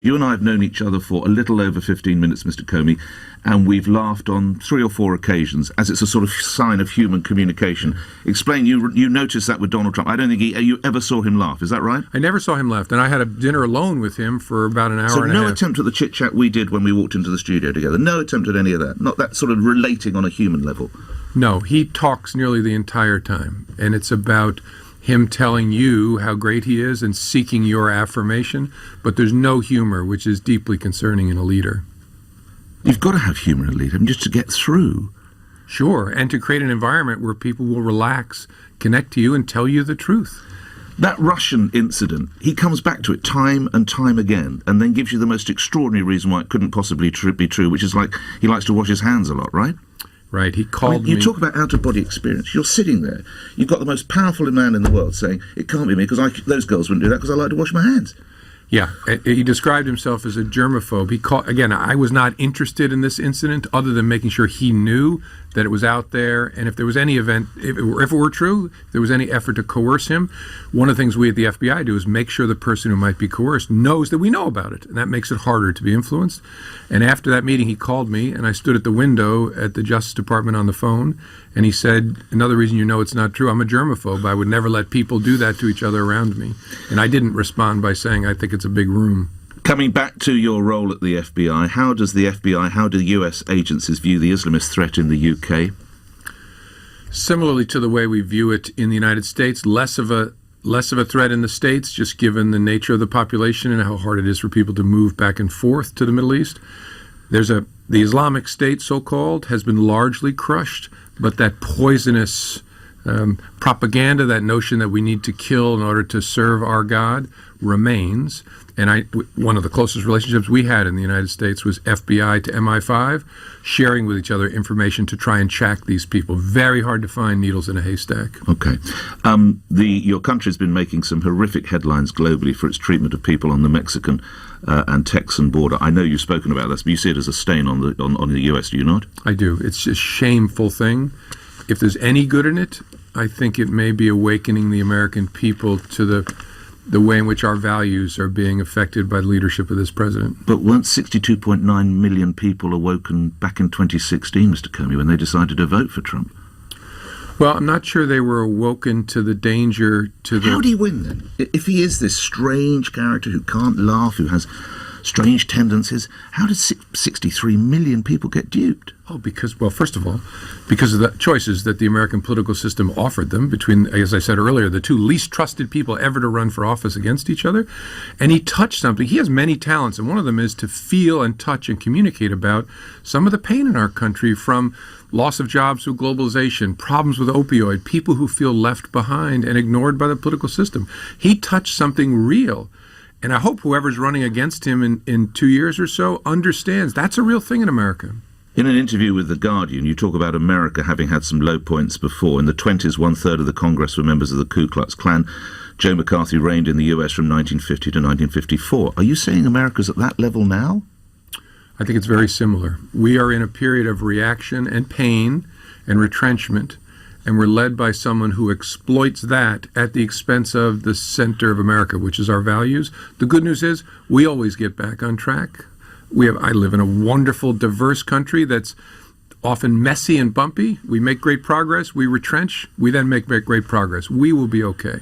You and I have known each other for a little over 15 minutes, Mr. Comey, and we've laughed on 3 or 4 occasions, as it's a sort of sign of human communication. Explain, you noticed that with Donald Trump. I don't think you ever saw him laugh, is that right? I never saw him laugh, and I had a dinner alone with him for about an hour and a half. So no attempt at the chit-chat we did when we walked into the studio together? No attempt at any of that? Not that sort of relating on a human level? No, he talks nearly the entire time, and it's about him telling you how great he is and seeking your affirmation, but there's no humor, which is deeply concerning in a leader. You've got to have humor in a leader, just to get through. Sure, and to create an environment where people will relax, connect to you, and tell you the truth. That Russian incident, he comes back to it time and time again, and then gives you the most extraordinary reason why it couldn't possibly be true, which is like he likes to wash his hands a lot, right? Right, he called me. You talk about out-of-body experience. You're sitting there. You've got the most powerful man in the world saying, it can't be me, because those girls wouldn't do that because I like to wash my hands. Yeah, he described himself as a germaphobe. Again, I was not interested in this incident other than making sure he knew that it was out there, and if there was any event, if it were true, if there was any effort to coerce him, one of the things we at the FBI do is make sure the person who might be coerced knows that we know about it, and that makes it harder to be influenced. And after that meeting, he called me, and I stood at the window at the Justice Department on the phone, and he said, another reason you know it's not true, I'm a germaphobe. I would never let people do that to each other around me. And I didn't respond by saying, I think it's a big room. Coming back to your role at the FBI, how do US agencies view the Islamist threat in the UK? Similarly to the way we view it in the United States, less of a threat in the States, just given the nature of the population and how hard it is for people to move back and forth to the Middle East. The Islamic State, so-called, has been largely crushed, but that poisonous propaganda, that notion that we need to kill in order to serve our God, remains. And one of the closest relationships we had in the United States was FBI to MI5, sharing with each other information to try and track these people. Very hard to find needles in a haystack. Okay. Your country's been making some horrific headlines globally for its treatment of people on the Mexican and Texan border. I know you've spoken about this, but you see it as a stain on the US, do you not? I do. It's a shameful thing. If there's any good in it, I think it may be awakening the American people to the way in which our values are being affected by the leadership of this president. But weren't 62.9 million people awoken back in 2016, Mr. Comey, when they decided to vote for Trump? Well, I'm not sure they were awoken to the danger to the... How do you win, then? If he is this strange character who can't laugh, who has strange tendencies, how did 63 million people get duped? Oh, first of all, because of the choices that the American political system offered them between, as I said earlier, the two least trusted people ever to run for office against each other. And he touched something. He has many talents, and one of them is to feel and touch and communicate about some of the pain in our country, from loss of jobs to globalization, problems with opioid, people who feel left behind and ignored by the political system. He touched something real. And I hope whoever's running against him in 2 years or so understands that's a real thing in America. In an interview with The Guardian, you talk about America having had some low points before. In the 20s, 1/3 of the Congress were members of the Ku Klux Klan. Joe McCarthy reigned in the US from 1950 to 1954. Are you saying America's at that level now? I think it's very similar. We are in a period of reaction and pain and retrenchment, and we're led by someone who exploits that at the expense of the center of America, which is our values. The good news is we always get back on track. I live in a wonderful, diverse country that's often messy and bumpy. We make great progress. We retrench. We then make great progress. We will be okay.